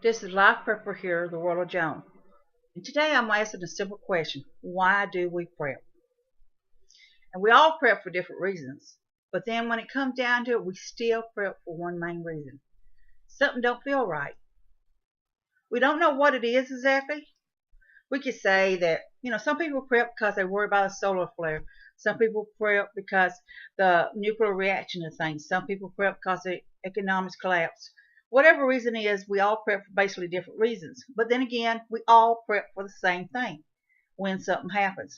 This is Life Prepper here, the World of Joan. And today I'm asking a simple question. Why do we prep? And we all prep for different reasons. But then when it comes down to it, we still prep for one main reason. Something don't feel right. We don't know what it is exactly. We could say that, some people prep because they worry about a solar flare. Some people prep because the nuclear reaction of things. Some people prep because the economics collapse. Whatever reason is, we all prep for basically different reasons. But then again, we all prep for the same thing when something happens.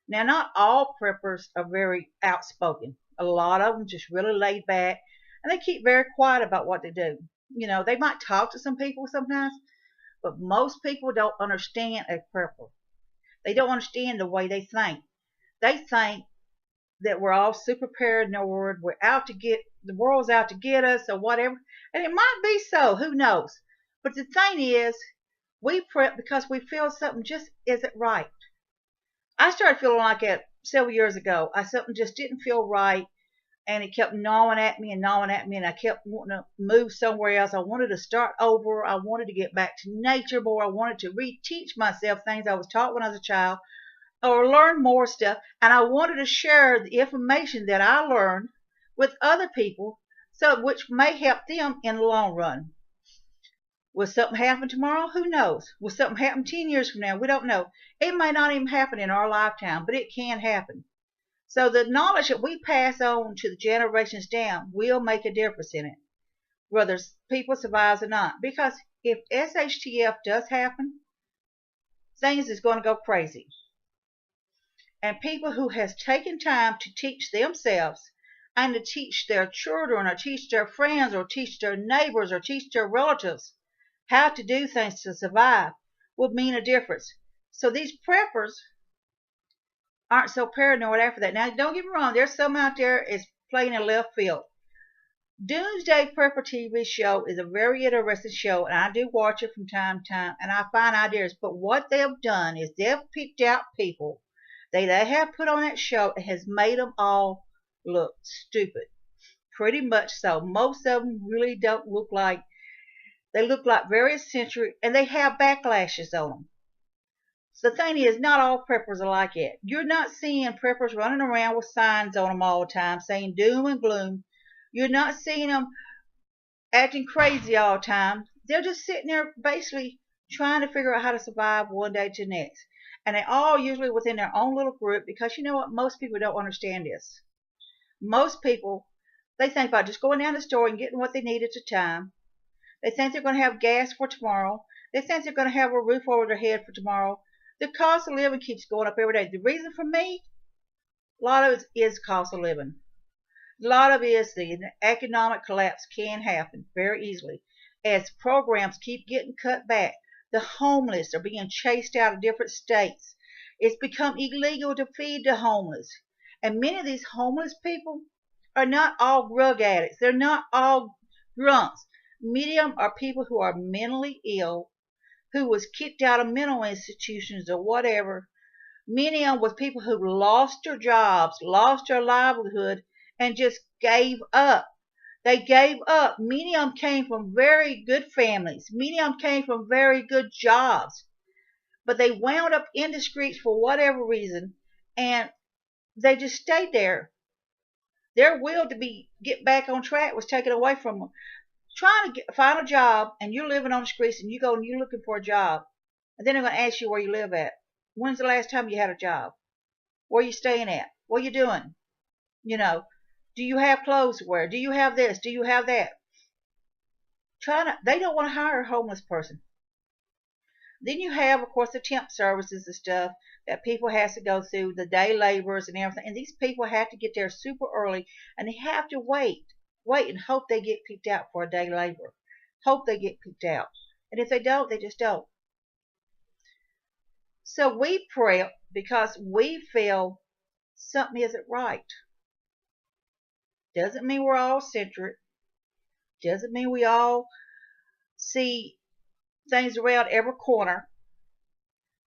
Now, not all preppers are very outspoken. A lot of them just really laid back, and they keep very quiet about what they do. They might talk to some people sometimes, but most people don't understand a prepper. They don't understand the way they think. They think that we're all super paranoid, the world's out to get us or whatever. And it might be so, who knows? But the thing is, we prep because we feel something just isn't right. I started feeling like that several years ago. Something just didn't feel right, and it kept gnawing at me and gnawing at me, and I kept wanting to move somewhere else. I wanted to start over. I wanted to get back to nature more. I wanted to reteach myself things I was taught when I was a child, or learn more stuff, and I wanted to share the information that I learned with other people, which may help them in the long run. Will something happen tomorrow? Who knows? Will something happen 10 years from now? We don't know. It may not even happen in our lifetime, but it can happen. So the knowledge that we pass on to the generations down will make a difference in it, whether people survive or not. Because if SHTF does happen, things is going to go crazy. And people who has taken time to teach themselves and to teach their children or teach their friends or teach their neighbors or teach their relatives how to do things to survive will mean a difference. So these preppers aren't so paranoid after that. Now, don't get me wrong, there's some out there is playing in left field. Doomsday Prepper TV show is a very interesting show, and I do watch it from time to time, and I find ideas. But what they've done is they've picked out people they have put on that show and has made them all look stupid. Pretty much so. Most of them really don't look like, they look like very eccentric, and they have backlashes on them. So the thing is, not all preppers are like it. You're not seeing preppers running around with signs on them all the time saying doom and gloom. You're not seeing them acting crazy all the time. They're just sitting there basically trying to figure out how to survive one day to the next. And they all usually within their own little group, because you know what? Most people don't understand this. Most people, they think about just going down the store and getting what they need at the time. They think they're going to have gas for tomorrow. They think they're going to have a roof over their head for tomorrow. The cost of living keeps going up every day. The reason for me, a lot of it is cost of living. A lot of it is the economic collapse can happen very easily as programs keep getting cut back. The homeless are being chased out of different states. It's become illegal to feed the homeless. And many of these homeless people are not all drug addicts. They're not all drunks. Many of them are people who are mentally ill, who was kicked out of mental institutions or whatever. Many of them was people who lost their jobs, lost their livelihood, and just gave up. They gave up. Many of them came from very good families. Many of them came from very good jobs. But they wound up in the streets for whatever reason, and they just stayed there. Their will to get back on track was taken away from them. Trying to find a job, and you're living on the streets, and you go and you're looking for a job, and then they're going to ask you where you live at. When's the last time you had a job? Where are you staying at? What are you doing? Do you have clothes to wear? Do you have this? Do you have that? They don't want to hire a homeless person. Then you have, of course, the temp services and stuff that people have to go through, the day laborers and everything. And these people have to get there super early, and they have to wait and hope they get picked out for a day laborer. Hope they get picked out. And if they don't, they just don't. So we prep because we feel something isn't right. Doesn't mean we're all centric. Doesn't mean we all see things around every corner.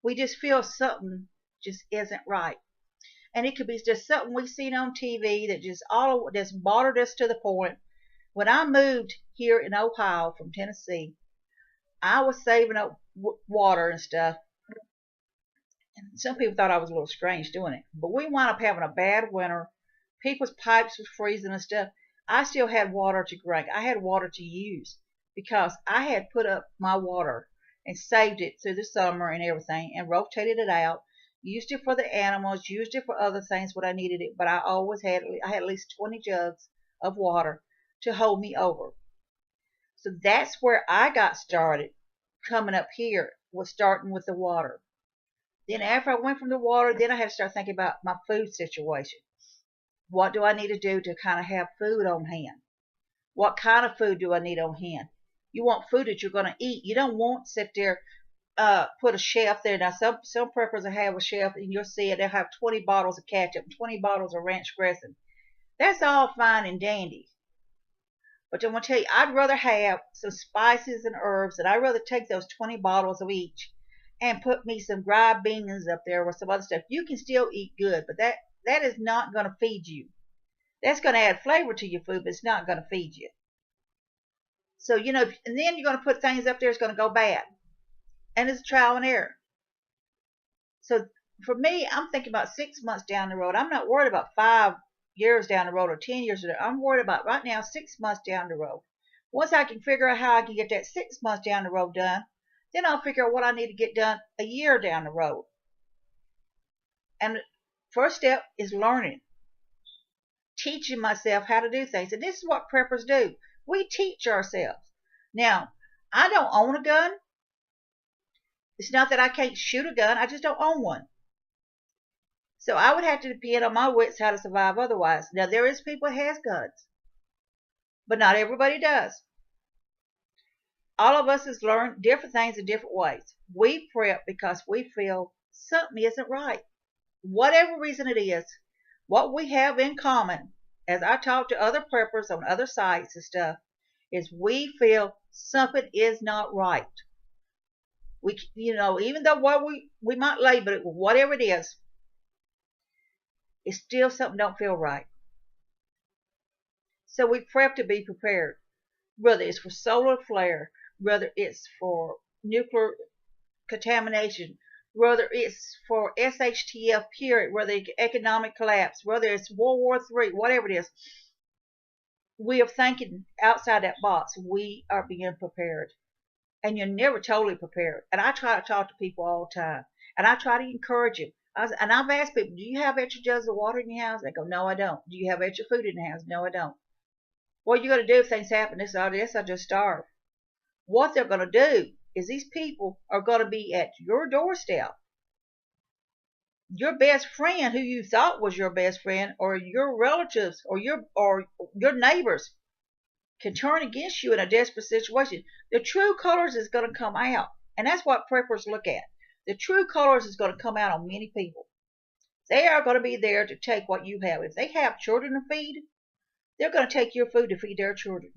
We just feel something just isn't right. And it could be just something we've seen on TV that just bothered us to the point. When I moved here in Ohio from Tennessee, I was saving up water and stuff. And some people thought I was a little strange doing it, but we wound up having a bad winter. People's pipes was freezing and stuff. I still had water to drink. I had water to use because I had put up my water and saved it through the summer and everything and rotated it out, used it for the animals, used it for other things when I needed it, but I had at least 20 jugs of water to hold me over. So that's where I got started coming up here, was starting with the water. Then after I went from the water, then I had to start thinking about my food situation. What do I need to do to kind of have food on hand? What kind of food do I need on hand? You want food that you're going to eat. You don't want to sit there, put a shelf there. Now, some preppers will have a shelf, and you'll see it. They'll have 20 bottles of ketchup and 20 bottles of ranch dressing. That's all fine and dandy. But I'm going to tell you, I'd rather have some spices and herbs, and I'd rather take those 20 bottles of each and put me some dry beans up there or some other stuff. You can still eat good, but that is not going to feed you. That's going to add flavor to your food, but it's not going to feed you. So, and then you're going to put things up there that's going to go bad. And it's trial and error. So for me, I'm thinking about 6 months down the road. I'm not worried about 5 years down the road or 10 years down the road. I'm worried about right now 6 months down the road. Once I can figure out how I can get that 6 months down the road done, then I'll figure out what I need to get done a year down the road. And the first step is learning. Teaching myself how to do things. And this is what preppers do. We teach ourselves. Now, I don't own a gun. It's not that I can't shoot a gun. I just don't own one. So I would have to depend on my wits how to survive otherwise. Now, there is people that has guns. But not everybody does. All of us has learned different things in different ways. We prep because we feel something isn't right. Whatever reason it is, what we have in common, as I talk to other preppers on other sites and stuff, is we feel something is not right. We, even though what we might label it with whatever it is, it's still something don't feel right. So we prep to be prepared, whether it's for solar flare, whether it's for nuclear contamination, whether it's for SHTF period, whether it's economic collapse, whether it's World War III, whatever it is. We are thinking outside that box. We are being prepared. And you're never totally prepared. And I try to talk to people all the time. And I try to encourage them. And I've asked people, do you have extra jugs of water in your house? They go, no, I don't. Do you have extra food in the house? No, I don't. What are you going to do if things happen? This or this, I just starve. What they're going to do is these people are going to be at your doorstep. Your best friend, who you thought was your best friend, or your relatives, or your neighbors, can turn against you in a desperate situation. The true colors is going to come out, and that's what preppers look at. The true colors is going to come out on many people. They are going to be there to take what you have. If they have children to feed, they're going to take your food to feed their children.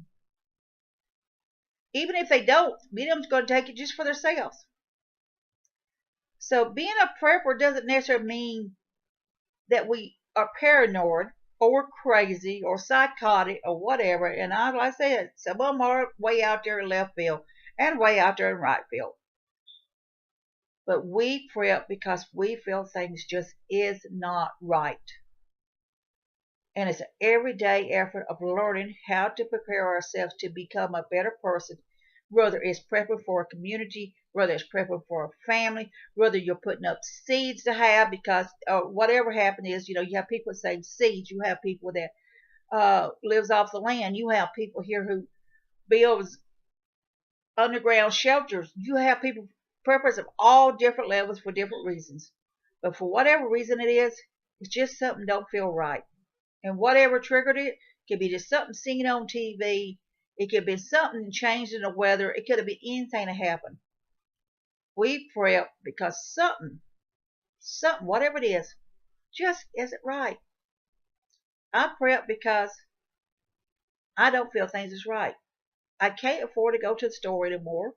Even if they don't, many of them's going to take it just for themselves. So being a prepper doesn't necessarily mean that we are paranoid or crazy or psychotic or whatever. And like I said, some of them are way out there in left field and way out there in right field. But we prep because we feel things just is not right. And it's an everyday effort of learning how to prepare ourselves to become a better person, whether it's prepping for a community, whether it's prepping for a family, whether you're putting up seeds to have, because whatever happened is, you have people that save seeds. You have people that lives off the land. You have people here who builds underground shelters. You have people, preppers of all different levels for different reasons. But for whatever reason it is, it's just something don't feel right. And whatever triggered it could be just something seen on TV. It could be something changed in the weather. It could have been anything that happened. We prep because something, whatever it is, just isn't right. I prep because I don't feel things is right. I can't afford to go to the store anymore.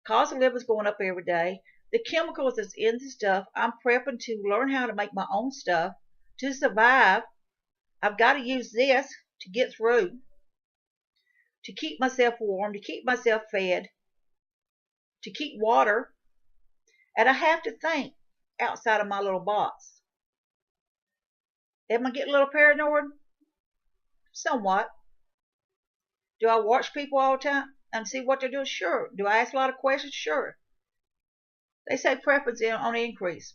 Cost of living's going up every day. The chemicals that's in the stuff, I'm prepping to learn how to make my own stuff to survive. I've got to use this to get through, to keep myself warm, to keep myself fed. to keep water, and I have to think outside of my little box. Am I getting a little paranoid? Somewhat. Do I watch people all the time and see what they're doing? Sure. Do I ask a lot of questions? Sure. They say preference on the increase.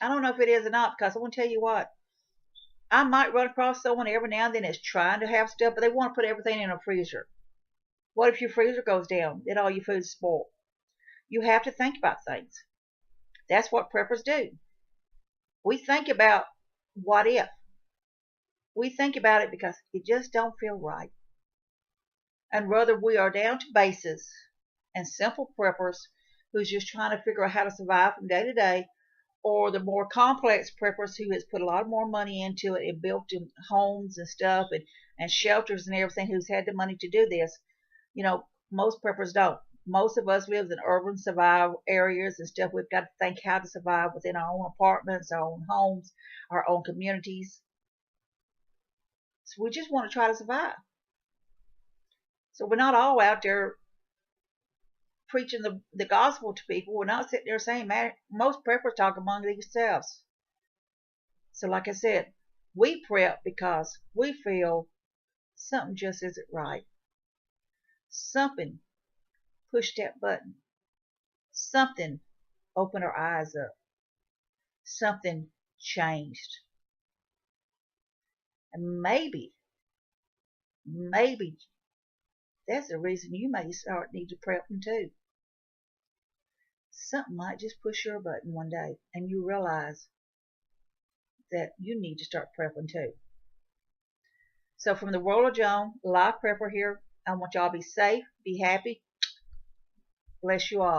I don't know if it is or not, because I want to tell you what. I might run across someone every now and then that's trying to have stuff, but they want to put everything in a freezer. What if your freezer goes down? Then all your food's spoiled. You have to think about things. That's what preppers do. We think about what if. We think about it because it just don't feel right. And whether we are down to bases and simple preppers who's just trying to figure out how to survive from day to day, or the more complex preppers who has put a lot more money into it and built homes and stuff and shelters and everything, who's had the money to do this. Most preppers don't. Most of us live in urban survival areas and stuff. We've got to think how to survive within our own apartments, our own homes, our own communities. So we just want to try to survive. So we're not all out there preaching the gospel to people. We're not sitting there saying, man, most preppers talk among themselves. So like I said, we prep because we feel something just isn't right. Something pushed that button. Something opened our eyes up. Something changed. And maybe that's the reason you may need to prepping too. Something might just push your button one day and you realize that you need to start prepping too. So from the world of Joan, live prepper here, I want y'all to be safe, be happy. Bless you all.